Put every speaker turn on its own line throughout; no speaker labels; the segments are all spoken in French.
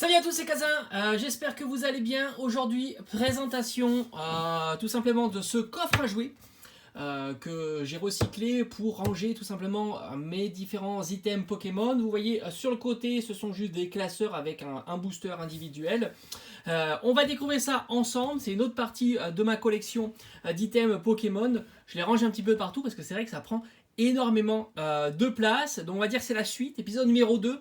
Salut à tous, c'est Kazin, j'espère que vous allez bien. Aujourd'hui, présentation tout simplement de ce coffre à jouer que j'ai recyclé pour ranger tout simplement mes différents items Pokémon. Vous voyez sur le côté, ce sont juste des classeurs avec un booster individuel. On va découvrir ça ensemble, c'est une autre partie de ma collection d'items Pokémon. Je les range un petit peu partout parce que c'est vrai que ça prend énormément de place. Donc on va dire que c'est la suite, épisode numéro 2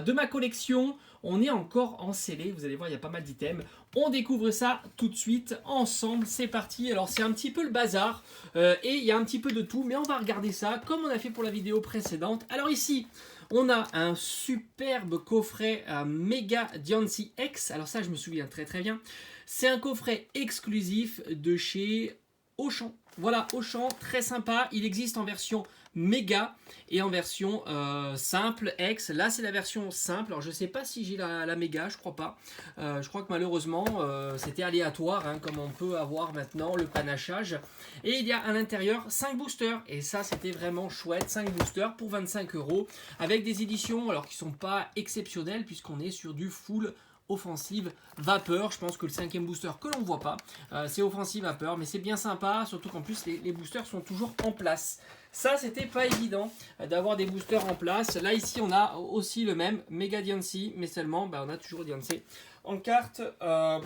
de ma collection. On est encore en scellé, vous allez voir, il y a pas mal d'items. On découvre ça tout de suite ensemble, c'est parti. Alors c'est un petit peu le bazar et il y a un petit peu de tout, mais on va regarder ça comme on a fait pour la vidéo précédente. Alors ici, on a un superbe coffret Mega Diancie X. Alors ça, je me souviens très très bien. C'est un coffret exclusif de chez Auchan. Voilà, Auchan, très sympa. Il existe en version méga et en version simple X. Là c'est la version simple. Alors je sais pas si j'ai la méga, je crois pas. Je crois que malheureusement c'était aléatoire hein, comme on peut avoir maintenant le panachage. Et il y a à l'intérieur 5 boosters et ça c'était vraiment chouette. 5 boosters pour 25 € avec des éditions alors qui sont pas exceptionnelles puisqu'on est sur du full offensive vapeur. Je pense que le 5e booster que l'on voit pas c'est offensive vapeur, mais c'est bien sympa, surtout qu'en plus les boosters sont toujours en place. Ça c'était pas évident d'avoir des boosters en place. Là ici on a aussi le même Mega Diancie, mais seulement on a toujours Diancie en carte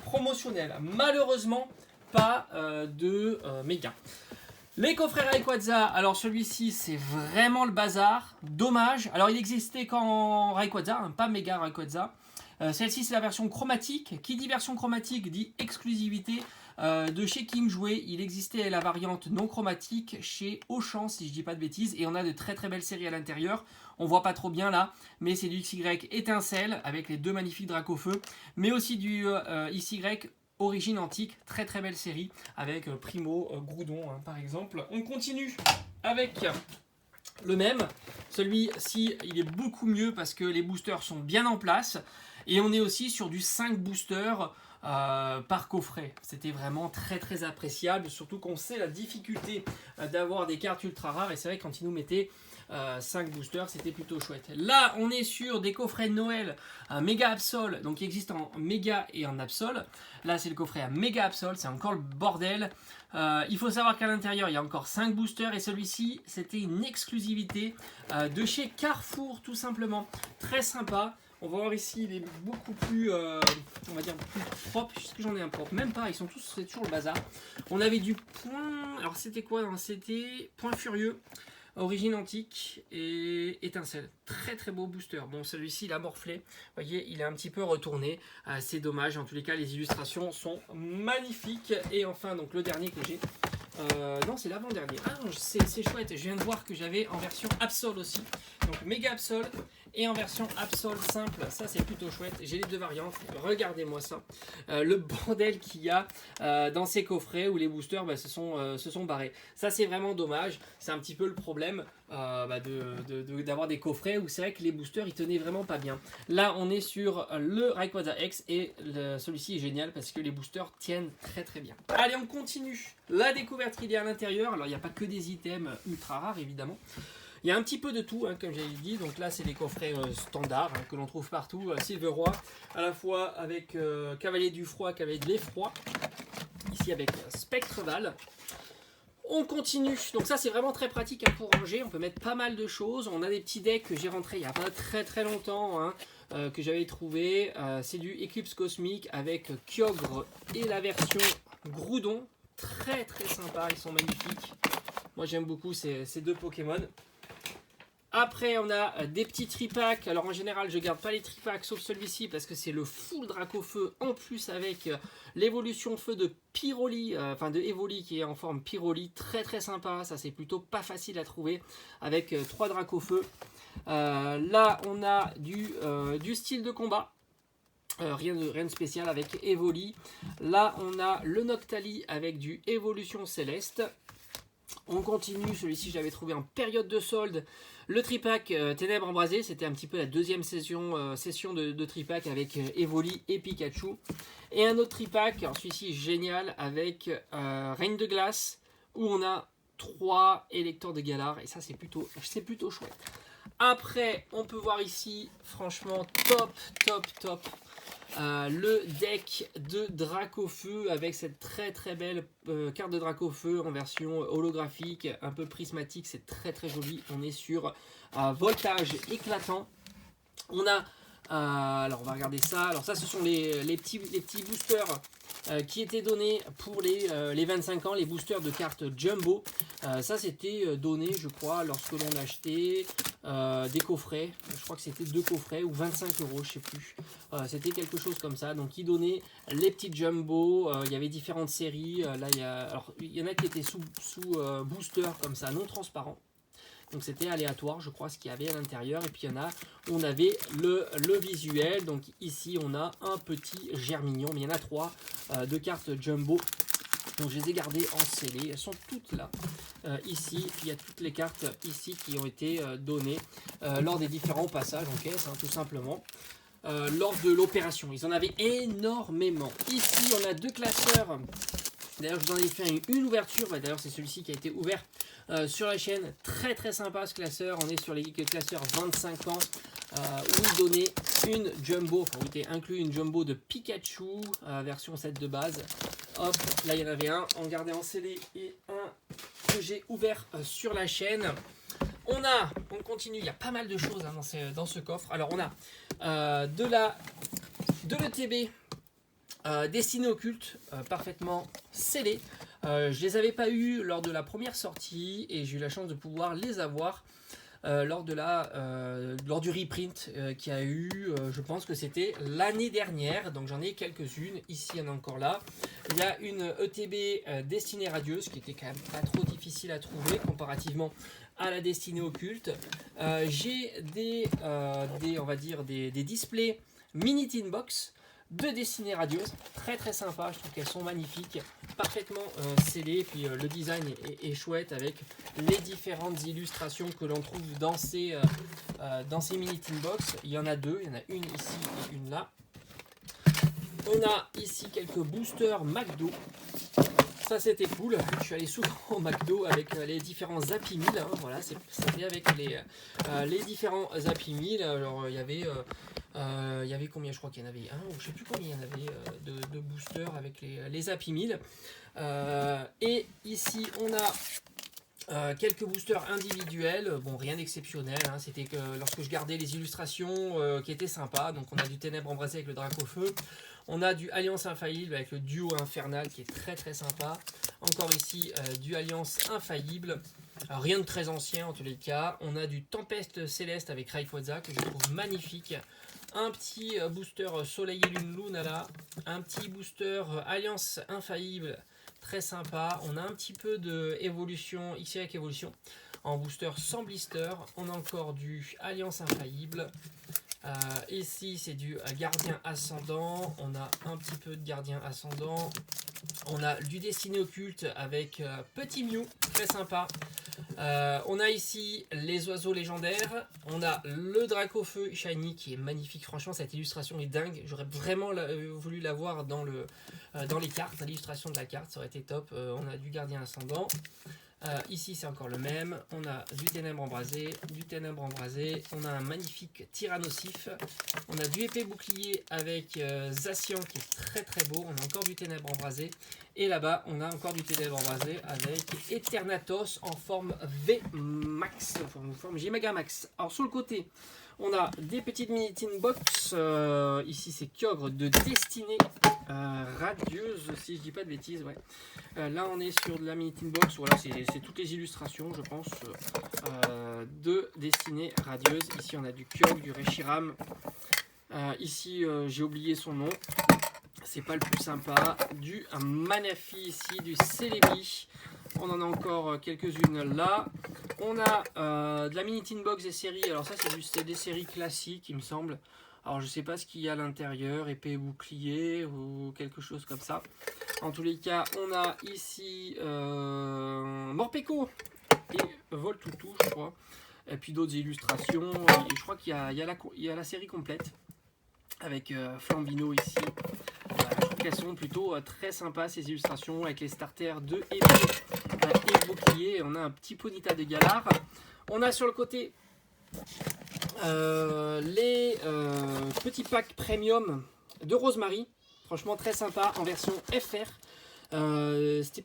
promotionnelle. Malheureusement pas de Mega. Les coffrets Rayquaza, alors celui-ci c'est vraiment le bazar, dommage. Alors il existait qu'en Rayquaza, hein, pas Mega Rayquaza. Celle-ci c'est la version chromatique. Qui dit version chromatique dit exclusivité de chez King Jouet. Il existait la variante non chromatique chez Auchan si je dis pas de bêtises. Et on a de très très belles séries à l'intérieur. On voit pas trop bien là, mais c'est du XY étincelle avec les deux magnifiques Dracofeu. Mais aussi du XY origine antique. Très très belle série avec Primo, Groudon hein, par exemple. On continue avec le même. Celui-ci il est beaucoup mieux parce que les boosters sont bien en place. Et on est aussi sur du 5 boosters par coffret. C'était vraiment très très appréciable, surtout qu'on sait la difficulté d'avoir des cartes ultra rares. Et c'est vrai que quand ils nous mettaient 5 boosters, c'était plutôt chouette. Là, on est sur des coffrets de Noël Mega Absol, donc qui existent en Mega et en Absol. Là, c'est le coffret Mega Absol, c'est encore le bordel. Il faut savoir qu'à l'intérieur, il y a encore 5 boosters et celui-ci, c'était une exclusivité de chez Carrefour, tout simplement. Très sympa. On va voir ici, il est beaucoup plus, on va dire, plus propre. Est-ce que j'en ai un propre? Même pas, ils sont tous, c'est toujours le bazar. On avait du point, alors c'était quoi? C'était point furieux, origine antique et étincelle. Très très beau booster. Bon, celui-ci, il a morflé. Vous voyez, il est un petit peu retourné. C'est dommage. En tous les cas, les illustrations sont magnifiques. Et enfin, donc le dernier que j'ai. Non, c'est l'avant-dernier. Ah, c'est chouette. Je viens de voir que j'avais en version Absol aussi. Donc Mega Absol et en version Absol simple. Ça, c'est plutôt chouette. J'ai les deux variantes. Regardez-moi ça. Le bordel qu'il y a dans ces coffrets où les boosters se sont barrés. Ça, c'est vraiment dommage. C'est un petit peu le problème d'avoir des coffrets où c'est vrai que les boosters ils tenaient vraiment pas bien. Là, on est sur le Rayquaza X et celui-ci est génial parce que les boosters tiennent très très bien. Allez, on continue. La découverte qu'il y a à l'intérieur. Alors, il n'y a pas que des items ultra rares évidemment. Il y a un petit peu de tout, hein, comme j'avais dit. Donc là, c'est les coffrets standards hein, que l'on trouve partout. Silver Roi, à la fois avec Cavalier du Froid, Cavalier de l'Effroi. Ici avec Spectreval. On continue. Donc ça, c'est vraiment très pratique hein, pour ranger. On peut mettre pas mal de choses. On a des petits decks que j'ai rentrés il n'y a pas très très longtemps, hein, que j'avais trouvé. C'est du Eclipse Cosmique avec Kyogre et la version Groudon. Très très sympa, ils sont magnifiques. Moi, j'aime beaucoup ces deux Pokémon. Après, on a des petits tripacks. Alors, en général, je garde pas les tripacks, sauf celui-ci, parce que c'est le full Dracofeu, en plus avec l'évolution feu de Pyroli, enfin de Evoli, qui est en forme Pyroli. Très, très sympa. Ça, c'est plutôt pas facile à trouver, avec 3 Dracofeu. Là, on a du style de combat. Rien de spécial avec Evoli. Là, on a le Noctali avec du Évolution Céleste. On continue, celui-ci je l'avais trouvé en période de solde. Le tripack Ténèbres Embrasées, c'était un petit peu la deuxième session de tripack avec Evoli et Pikachu. Et un autre tripack, alors celui-ci est génial, avec Reine de Glace, où on a 3 électeurs de Galar, et ça c'est plutôt chouette. Après, on peut voir ici, franchement, top. le deck de Dracofeu avec cette très belle carte de Dracofeu en version holographique, un peu prismatique, c'est très joli. On est sur voltage éclatant. On a, alors on va regarder ça. Alors ça, ce sont les petits boosters qui étaient donnés pour les 25 ans, les boosters de cartes Jumbo. Ça, c'était donné, je crois, lorsque l'on achetait des coffrets. Je crois que c'était 2 coffrets ou 25 €, je sais plus. C'était quelque chose comme ça. Donc, ils donnaient les petits Jumbo. Il y avait différentes séries. Là, il y en a qui étaient sous booster comme ça, non transparent. Donc c'était aléatoire, je crois, ce qu'il y avait à l'intérieur. Et puis il y en a, on avait le visuel. Donc ici, on a un petit germignon. Mais il y en a 3 de cartes Jumbo. Donc je les ai gardées en scellé. Elles sont toutes là, ici. Puis il y a toutes les cartes ici qui ont été données lors des différents passages en caisse, hein, tout simplement. Lors de l'opération. Ils en avaient énormément. Ici, on a 2 classeurs. D'ailleurs, je vous en ai fait une ouverture. D'ailleurs, c'est celui-ci qui a été ouvert sur la chaîne. Très sympa ce classeur. On est sur les classeurs 25 ans où il donnait une Jumbo, enfin où était inclus une Jumbo de Pikachu, version 7 de base. Hop, là il y en avait un en gardé en scellé et un que j'ai ouvert sur la chaîne. On continue, il y a pas mal de choses hein, dans ce coffre. Alors on a de l'ETB destiné au culte, parfaitement scellé. Je les avais pas eu lors de la première sortie et j'ai eu la chance de pouvoir les avoir lors du reprint qu'il y a eu, je pense que c'était l'année dernière. Donc j'en ai quelques-unes, ici il y en a encore là. Il y a une ETB destinée radieuse qui était quand même pas trop difficile à trouver comparativement à la destinée occulte. J'ai on va dire des displays mini tin box de destinée radieuse, très sympa, je trouve qu'elles sont magnifiques, parfaitement scellées, puis le design est chouette avec les différentes illustrations que l'on trouve dans ces mini tin box. Il y en a 2, il y en a une ici et une là. On a ici quelques boosters McDo. Ça c'était cool, je suis allé souvent au McDo avec les différents Happy Meal, hein, voilà, c'est bien avec les différents Happy Meal. Alors il y avait combien, je crois qu'il y en avait un, ou je sais plus combien il y en avait de boosters avec les Happy Meal. Et ici on a quelques boosters individuels, bon rien d'exceptionnel, hein, c'était que lorsque je gardais les illustrations qui étaient sympas. Donc on a du Ténèbres embrasé avec le Dracofeu. On a du Alliance Infaillible avec le duo infernal qui est très sympa. Encore ici du Alliance Infaillible. Alors, rien de très ancien en tous les cas. On a du Tempête Céleste avec Rayquaza que je trouve magnifique. Un petit booster Soleil et Lune Lunala. Un petit booster Alliance Infaillible très sympa. On a un petit peu de évolution, XY évolution en booster sans blister. On a encore du Alliance Infaillible. Ici c'est du Gardien Ascendant, on a un petit peu de Gardien Ascendant, on a du Destiné Occulte avec Petit Mew, très sympa. On a ici les oiseaux légendaires, on a le Dracofeu Shiny qui est magnifique, franchement cette illustration est dingue, j'aurais vraiment voulu la voir dans les cartes, l'illustration de la carte, ça aurait été top. On a du Gardien Ascendant. Ici c'est encore le même, on a du Ténèbres embrasé, on a un magnifique Tyrannosif, on a du Épée Bouclier avec Zacian qui est très beau, on a encore du Ténèbres embrasé, et là-bas on a encore du Ténèbres embrasé avec Eternatos en forme VMAX, en forme Gmagamax. Alors sur le côté, on a des petites mini tin box, ici c'est Kyogre de Destinée radieuse, si je dis pas de bêtises, ouais. Là on est sur de la mini tin box, voilà, c'est toutes les illustrations je pense de Destinée radieuse. Ici on a du Kyogre, du Reshiram, ici j'ai oublié son nom, c'est pas le plus sympa, du Manafi ici, du Celebi. On en a encore quelques-unes là. On a de la mini tin box des séries. Alors ça c'est des séries classiques il me semble. Alors je sais pas ce qu'il y a à l'intérieur, épée bouclier ou quelque chose comme ça. En tous les cas on a ici Morpeko et Voltoutou je crois. Et puis d'autres illustrations. Et je crois qu'il y a la série complète avec Flambino ici. Je trouve qu'elles sont plutôt très sympas ces illustrations avec les starters de épée et bouclier. On a un petit Ponyta de Galar. On a sur le côté les petits packs premium de Rosemary. Franchement très sympa en version FR. C'était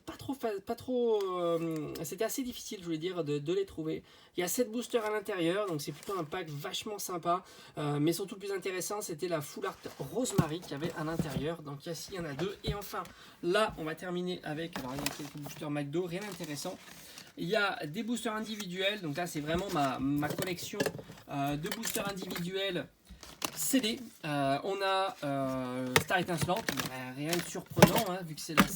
c'était assez difficile, je voulais dire, de les trouver. Il y a 7 boosters à l'intérieur, donc c'est plutôt un pack vachement sympa. Mais surtout le plus intéressant, c'était la Full Art Rosemary qu'il y avait à l'intérieur. Donc ici, il y en a 2. Et enfin, là, on va terminer avec, alors il y a quelques boosters McDo, rien d'intéressant. Il y a des boosters individuels, donc là c'est vraiment ma collection de boosters individuels CD. On a Star Étincelante, rien de surprenant hein, vu que c'est la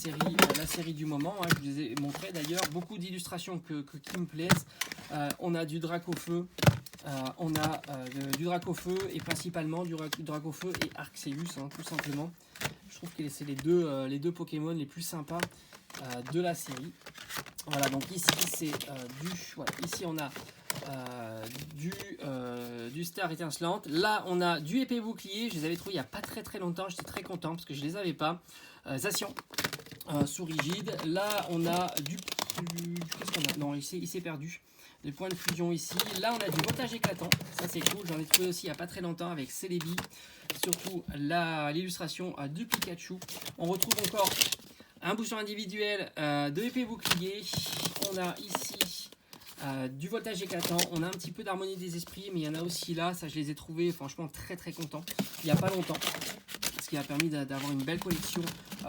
série du moment. Hein, je vous ai montré d'ailleurs beaucoup d'illustrations qui me plaisent. On a du Dracofeu, du Dracofeu et principalement du Dracofeu et Arceus, hein, tout simplement. Je trouve que c'est les deux Pokémon les plus sympas de la série. Voilà, donc ici c'est ici on a du Star Étincelante. Là on a du épée bouclier, je les avais trouvés il n'y a pas très longtemps, j'étais très content parce que je les avais pas. Zacian, sous rigide. Là on a qu'est-ce qu'on a? Non, il s'est perdu. Les points de fusion ici. Là on a du voltage éclatant, ça c'est cool, j'en ai trouvé aussi il n'y a pas très longtemps avec Celebi. Surtout l'illustration du Pikachu. On retrouve encore un booster individuel de épée bouclier. On a ici du voltage éclatant. On a un petit peu d'harmonie des esprits, mais il y en a aussi là. Ça, je les ai trouvés franchement très contents il n'y a pas longtemps. Ce qui a permis d'avoir une belle collection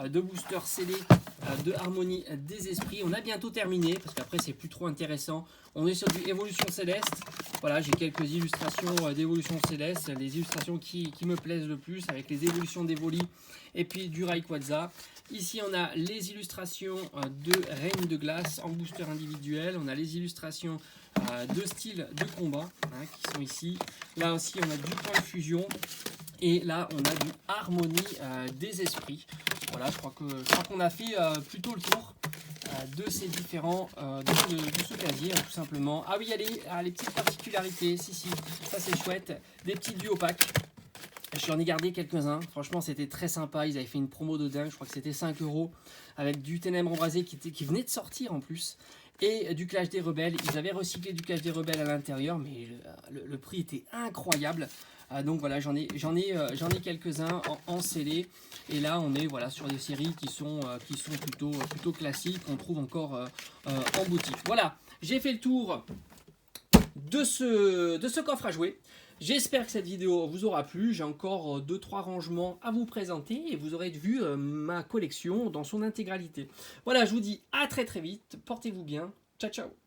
de boosters scellés de harmonie des esprits. On a bientôt terminé parce qu'après, c'est plus trop intéressant. On est sur du évolution céleste. Voilà, j'ai quelques illustrations d'évolution céleste. Les illustrations qui me plaisent le plus avec les évolutions d'Evoli et puis du Rayquaza. Ici, on a les illustrations de Reine de Glace en booster individuel. On a les illustrations de style de combat hein, qui sont ici. Là aussi, on a du point de fusion. Et là, on a du harmonie des esprits. Voilà, je crois qu'on a fait plutôt le tour de ces différents de ce casier, hein, tout simplement. Ah oui, il y a les petites particularités. Si, ça c'est chouette. Des petits duos packs. J'en ai gardé quelques-uns, franchement c'était très sympa, ils avaient fait une promo de dingue, je crois que c'était 5 € avec du Ténèbres Embrasé qui venait de sortir en plus, et du Clash des Rebelles. Ils avaient recyclé du Clash des Rebelles à l'intérieur, mais le prix était incroyable. Donc voilà, j'en ai quelques-uns en scellé, et là on est voilà, sur des séries qui sont plutôt classiques, qu'on trouve encore en boutique. Voilà, j'ai fait le tour de ce coffre à jouer. J'espère que cette vidéo vous aura plu. J'ai encore 2-3 rangements à vous présenter et vous aurez vu ma collection dans son intégralité. Voilà, je vous dis à très vite. Portez-vous bien. Ciao, ciao.